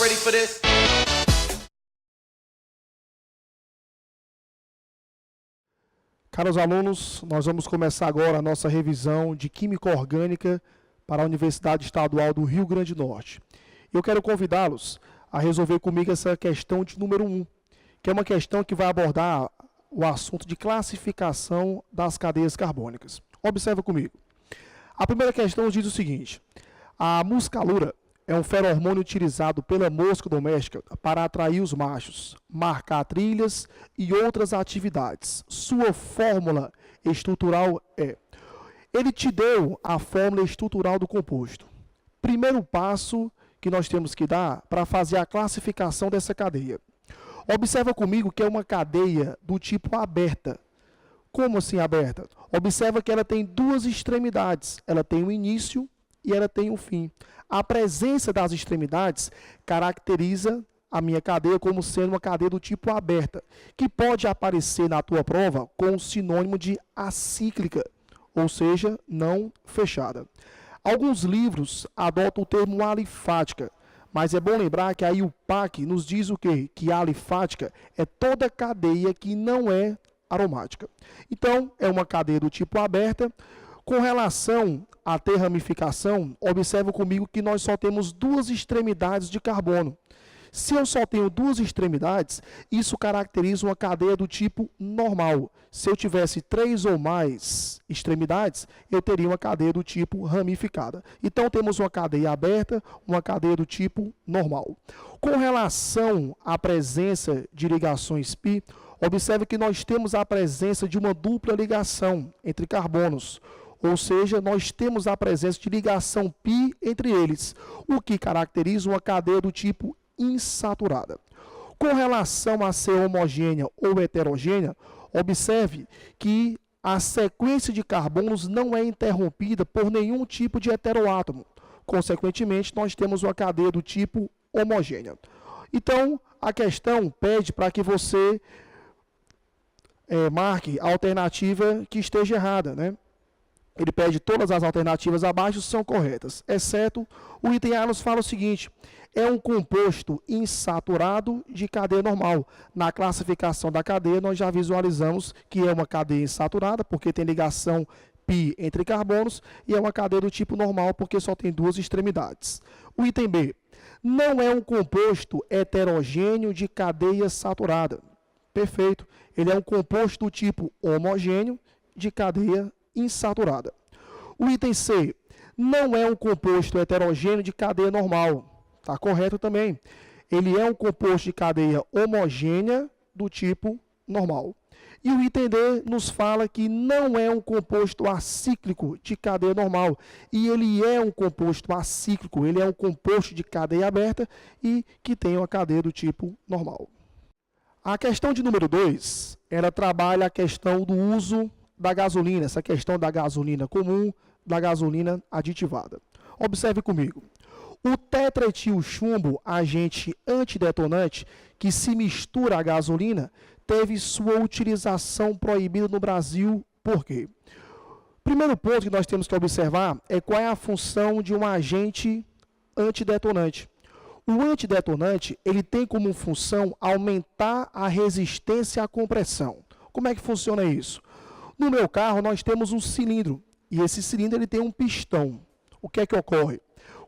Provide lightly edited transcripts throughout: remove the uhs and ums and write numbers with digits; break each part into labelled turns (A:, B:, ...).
A: ready for this?
B: Caros alunos, nós vamos começar agora a nossa revisão de Química Orgânica para a Universidade Estadual do Rio Grande do Norte. Eu quero convidá-los a resolver comigo essa questão de número 1, que é uma questão que vai abordar o assunto de classificação das cadeias carbônicas. Observa comigo. A primeira questão diz o seguinte: a muscalura é um feromônio utilizado pela mosca doméstica para atrair os machos, marcar trilhas e outras atividades. Sua fórmula estrutural é... Ele te deu a fórmula estrutural do composto. Primeiro passo que nós temos que dar para fazer a classificação dessa cadeia. Observa comigo que é uma cadeia do tipo aberta. Como assim aberta? Observa que ela tem duas extremidades. Ela tem um início e ela tem um fim. A presença das extremidades caracteriza a minha cadeia como sendo uma cadeia do tipo aberta, que pode aparecer na tua prova com o sinônimo de acíclica, ou seja, não fechada. Alguns livros adotam o termo alifática, mas é bom lembrar que aí o PAC nos diz o quê? Que a alifática é toda cadeia que não é aromática. Então, é uma cadeia do tipo aberta. Com relação a ter ramificação, observa comigo que nós só temos duas extremidades de carbono. Se eu só tenho duas extremidades, isso caracteriza uma cadeia do tipo normal. Se eu tivesse 3 ou mais extremidades, eu teria uma cadeia do tipo ramificada. Então, temos uma cadeia aberta, uma cadeia do tipo normal. Com relação à presença de ligações π, observe que nós temos a presença de uma dupla ligação entre carbonos. Ou seja, nós temos a presença de ligação π entre eles, o que caracteriza uma cadeia do tipo insaturada. Com relação a ser homogênea ou heterogênea, observe que a sequência de carbonos não é interrompida por nenhum tipo de heteroátomo. Consequentemente, nós temos uma cadeia do tipo homogênea. Então, a questão pede para que você marque a alternativa que esteja errada, né? Ele pede todas as alternativas abaixo são corretas, exceto o item A nos fala o seguinte: é um composto insaturado de cadeia normal. Na classificação da cadeia, nós já visualizamos que é uma cadeia insaturada, porque tem ligação π entre carbonos, e é uma cadeia do tipo normal, porque só tem duas extremidades. O item B: não é um composto heterogêneo de cadeia saturada. Perfeito. Ele é um composto do tipo homogêneo de cadeia insaturada. O item C: não é um composto heterogêneo de cadeia normal. Está correto também. Ele é um composto de cadeia homogênea do tipo normal. E o item D nos fala que não é um composto acíclico de cadeia normal. E ele é um composto acíclico, ele é um composto de cadeia aberta e que tem uma cadeia do tipo normal. A questão de número 2, ela trabalha a questão do uso da gasolina, essa questão da gasolina comum, da gasolina aditivada. Observe comigo. O tetraetil chumbo, agente antidetonante, que se mistura à gasolina, teve sua utilização proibida no Brasil. Por quê? Primeiro ponto que nós temos que observar é qual é a função de um agente antidetonante. O antidetonante, ele tem como função aumentar a resistência à compressão. Como é que funciona isso? No meu carro, nós temos um cilindro, e esse cilindro ele tem um pistão. O que é que ocorre?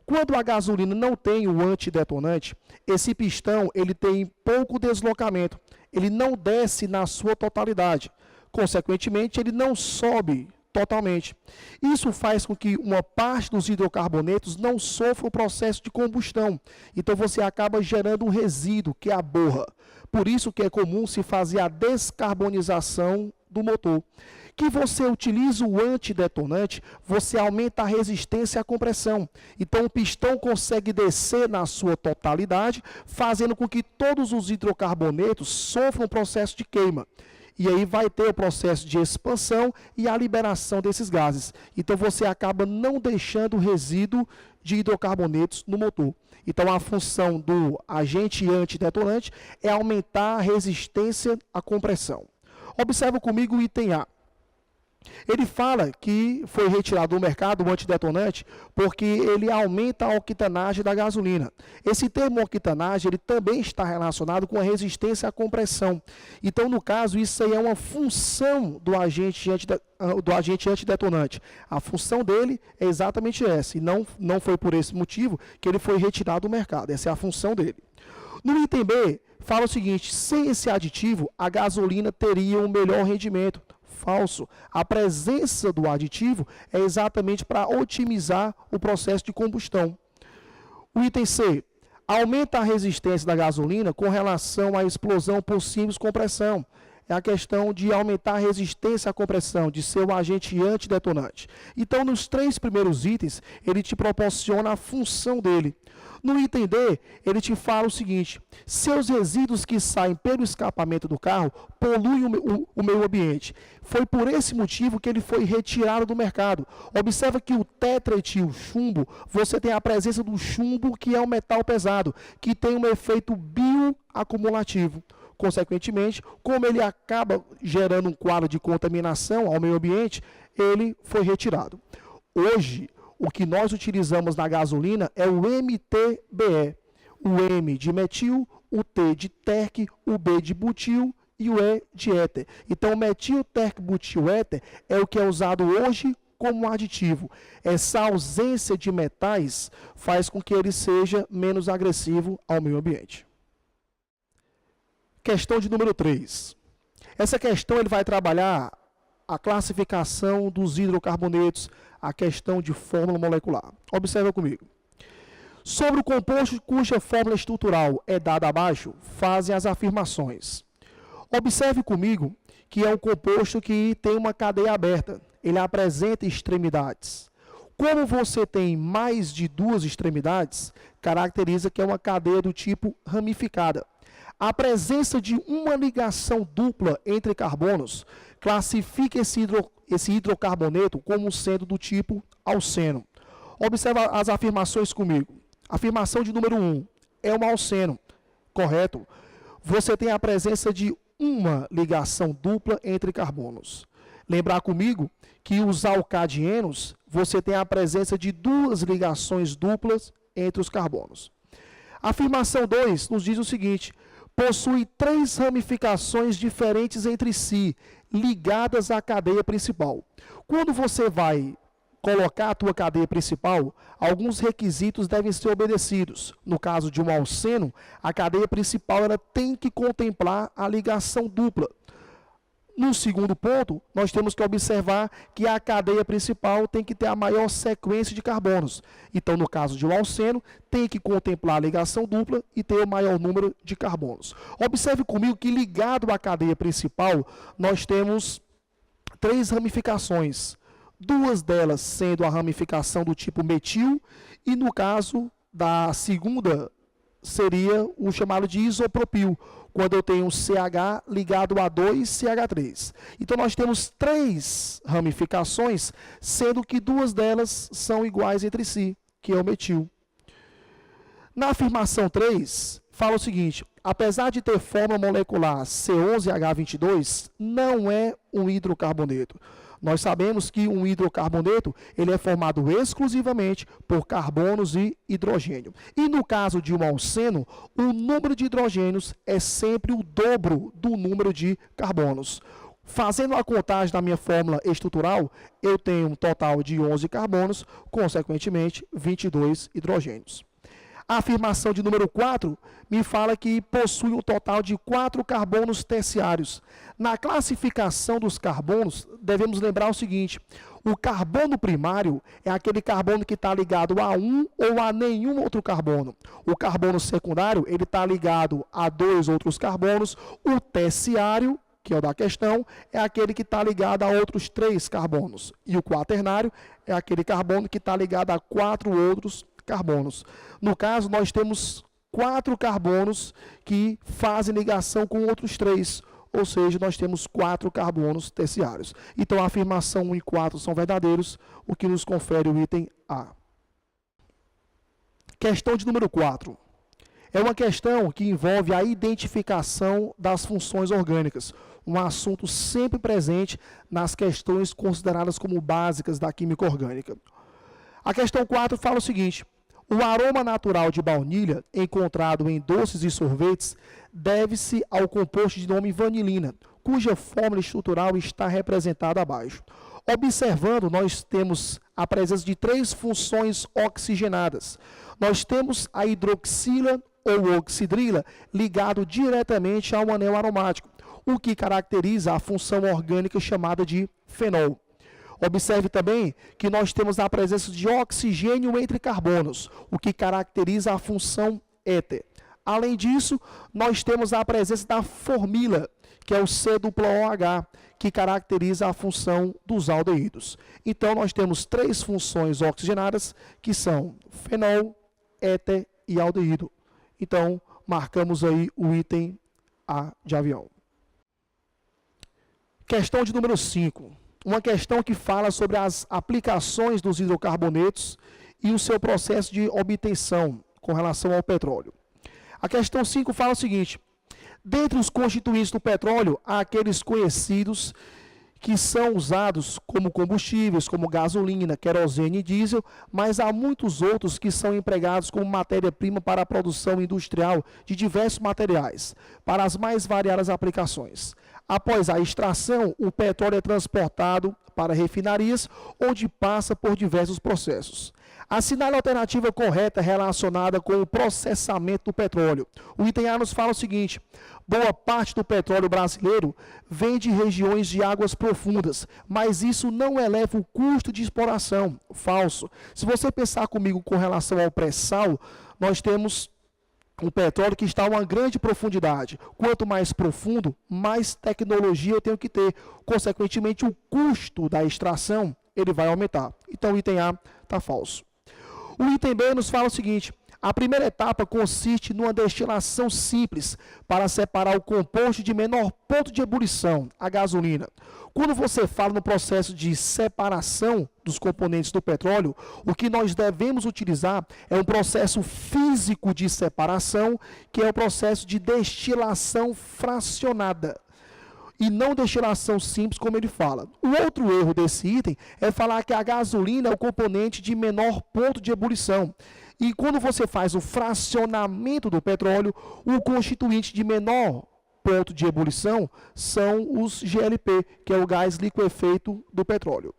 B: Quando a gasolina não tem o antidetonante, esse pistão ele tem pouco deslocamento, ele não desce na sua totalidade. Consequentemente, ele não sobe totalmente. Isso faz com que uma parte dos hidrocarbonetos não sofra o processo de combustão. Então, você acaba gerando um resíduo, que é a borra. Por isso que é comum se fazer a descarbonização do motor. Que você utiliza o antidetonante, você aumenta a resistência à compressão. Então, o pistão consegue descer na sua totalidade, fazendo com que todos os hidrocarbonetos sofram um processo de queima. E aí vai ter o processo de expansão e a liberação desses gases. Então, você acaba não deixando resíduo de hidrocarbonetos no motor. Então, a função do agente antidetonante é aumentar a resistência à compressão. Observa comigo o item A. Ele fala que foi retirado do mercado o antidetonante porque ele aumenta a octanagem da gasolina. Esse termo octanagem ele também está relacionado com a resistência à compressão. Então, no caso, isso aí é uma função do agente antidetonante. A função dele é exatamente essa, e não foi por esse motivo que ele foi retirado do mercado. Essa é a função dele. No item B, fala o seguinte: sem esse aditivo, a gasolina teria um melhor rendimento. Falso. A presença do aditivo é exatamente para otimizar o processo de combustão. O item C, aumenta a resistência da gasolina com relação à explosão por simples compressão. É a questão de aumentar a resistência à compressão, de ser um agente antidetonante. Então, nos 3 primeiros itens, ele te proporciona a função dele. No item D, ele te fala o seguinte: seus resíduos que saem pelo escapamento do carro poluem o meio ambiente. Foi por esse motivo que ele foi retirado do mercado. Observa que o tetraetil chumbo, você tem a presença do chumbo, que é um metal pesado, que tem um efeito bioacumulativo. Consequentemente, como ele acaba gerando um quadro de contaminação ao meio ambiente, ele foi retirado. Hoje, o que nós utilizamos na gasolina é o MTBE. O M de metil, o T de terc, o B de butil e o E de éter. Então, metil, terc, butil, éter é o que é usado hoje como aditivo. Essa ausência de metais faz com que ele seja menos agressivo ao meio ambiente. Questão de número 3. Essa questão ele vai trabalhar a classificação dos hidrocarbonetos, a questão de fórmula molecular. Observa comigo. Sobre o composto cuja fórmula estrutural é dada abaixo, fazem as afirmações. Observe comigo que é um composto que tem uma cadeia aberta. Ele apresenta extremidades. Como você tem mais de 2 extremidades, caracteriza que é uma cadeia do tipo ramificada. A presença de uma ligação dupla entre carbonos classifica esse hidrocarboneto como sendo do tipo alceno. Observa as afirmações comigo. Afirmação de número 1, é um alceno, correto? Você tem a presença de uma ligação dupla entre carbonos. Lembrar comigo que os alcadienos, você tem a presença de 2 ligações duplas entre os carbonos. Afirmação 2 nos diz o seguinte: possui 3 ramificações diferentes entre si, ligadas à cadeia principal. Quando você vai colocar a tua cadeia principal, alguns requisitos devem ser obedecidos. No caso de um alceno, a cadeia principal ela tem que contemplar a ligação dupla. No segundo ponto, nós temos que observar que a cadeia principal tem que ter a maior sequência de carbonos. Então, no caso de um alceno, tem que contemplar a ligação dupla e ter o maior número de carbonos. Observe comigo que ligado à cadeia principal, nós temos 3 ramificações. 2 delas sendo a ramificação do tipo metil e, no caso da segunda, seria o chamado de isopropil, quando eu tenho um CH ligado a 2CH3. Então, nós temos 3 ramificações, sendo que 2 delas são iguais entre si, que é o metil. Na afirmação 3, fala o seguinte: apesar de ter fórmula molecular C11H22, não é um hidrocarboneto. Nós sabemos que um hidrocarboneto ele é formado exclusivamente por carbonos e hidrogênio. E no caso de um alceno, o número de hidrogênios é sempre o dobro do número de carbonos. Fazendo a contagem da minha fórmula estrutural, eu tenho um total de 11 carbonos, consequentemente 22 hidrogênios. A afirmação de número 4 me fala que possui um total de 4 carbonos terciários. Na classificação dos carbonos, devemos lembrar o seguinte: o carbono primário é aquele carbono que está ligado a um ou a nenhum outro carbono. O carbono secundário, ele está ligado a 2 outros carbonos. O terciário, que é o da questão, é aquele que está ligado a outros 3 carbonos. E o quaternário é aquele carbono que está ligado a 4 outros carbonos. No caso, nós temos 4 carbonos que fazem ligação com outros 3, ou seja, nós temos 4 carbonos terciários. Então, a afirmação 1 e 4 são verdadeiros, o que nos confere o item A. Questão de número 4. É uma questão que envolve a identificação das funções orgânicas. um assunto sempre presente nas questões consideradas como básicas da química orgânica. A questão 4 fala o seguinte: o aroma natural de baunilha encontrado em doces e sorvetes deve-se ao composto de nome vanilina, cuja fórmula estrutural está representada abaixo. Observando, nós temos a presença de 3 funções oxigenadas. Nós temos a hidroxila ou oxidrila ligado diretamente ao anel aromático, o que caracteriza a função orgânica chamada de fenol. Observe também que nós temos a presença de oxigênio entre carbonos, o que caracteriza a função éter. Além disso, nós temos a presença da formila, que é o C-OH, que caracteriza a função dos aldeídos. Então, nós temos 3 funções oxigenadas, que são fenol, éter e aldeído. Então, marcamos aí o item A de avião. Questão de número 5. Uma questão que fala sobre as aplicações dos hidrocarbonetos e o seu processo de obtenção com relação ao petróleo. A questão 5 fala o seguinte: dentre os constituintes do petróleo, há aqueles conhecidos que são usados como combustíveis, como gasolina, querosene e diesel, mas há muitos outros que são empregados como matéria-prima para a produção industrial de diversos materiais, para as mais variadas aplicações. Após a extração, o petróleo é transportado para refinarias, onde passa por diversos processos. Assinale a alternativa correta relacionada com o processamento do petróleo. O item A nos fala o seguinte: boa parte do petróleo brasileiro vem de regiões de águas profundas, mas isso não eleva o custo de exploração. Falso. Se você pensar comigo com relação ao pré-sal, nós temos um petróleo que está a uma grande profundidade. Quanto mais profundo, mais tecnologia eu tenho que ter. Consequentemente, o custo da extração ele vai aumentar. Então, o item A está falso. O item B nos fala o seguinte: a primeira etapa consiste numa destilação simples para separar o composto de menor ponto de ebulição, a gasolina. Quando você fala no processo de separação dos componentes do petróleo, o que nós devemos utilizar é um processo físico de separação, que é o processo de destilação fracionada, e não destilação simples, como ele fala. O outro erro desse item é falar que a gasolina é o componente de menor ponto de ebulição. E quando você faz o fracionamento do petróleo, o constituinte de menor ponto de ebulição são os GLP, que é o gás liquefeito do petróleo.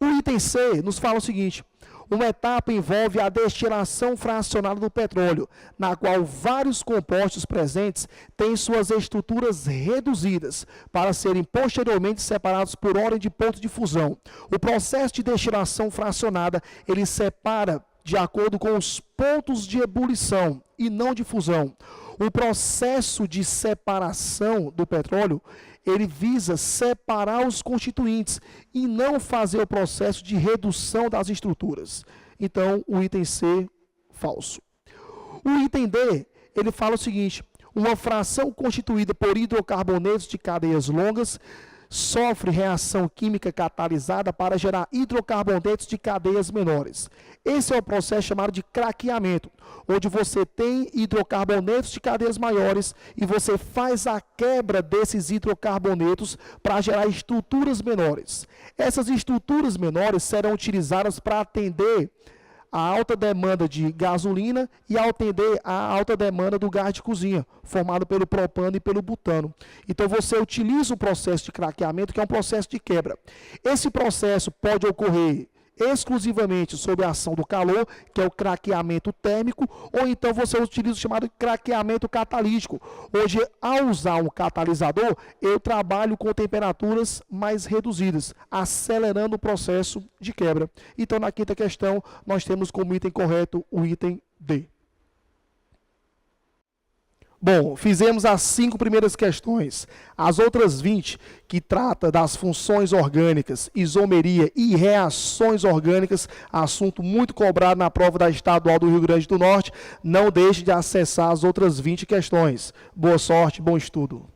B: O item C nos fala o seguinte: uma etapa envolve a destilação fracionada do petróleo, na qual vários compostos presentes têm suas estruturas reduzidas para serem posteriormente separados por ordem de ponto de fusão. O processo de destilação fracionada, ele separa de acordo com os pontos de ebulição e não de fusão. O processo de separação do petróleo, ele visa separar os constituintes e não fazer o processo de redução das estruturas. Então, o item C, falso. O item D, ele fala o seguinte: uma fração constituída por hidrocarbonetos de cadeias longas sofre reação química catalisada para gerar hidrocarbonetos de cadeias menores. Esse é o processo chamado de craqueamento, onde você tem hidrocarbonetos de cadeias maiores e você faz a quebra desses hidrocarbonetos para gerar estruturas menores. Essas estruturas menores serão utilizadas para atender a alta demanda de gasolina e atender a alta demanda do gás de cozinha, formado pelo propano e pelo butano. Então, você utiliza o processo de craqueamento, que é um processo de quebra. Esse processo pode ocorrer exclusivamente sob a ação do calor, que é o craqueamento térmico, ou então você utiliza o chamado craqueamento catalítico. Hoje, ao usar um catalisador, eu trabalho com temperaturas mais reduzidas, acelerando o processo de quebra. Então, na quinta questão, nós temos como item correto o item D. Bom, fizemos as 5 primeiras questões. As outras 20, que trata das funções orgânicas, isomeria e reações orgânicas, assunto muito cobrado na prova da Estadual do Rio Grande do Norte, não deixe de acessar as outras 20 questões. Boa sorte, bom estudo.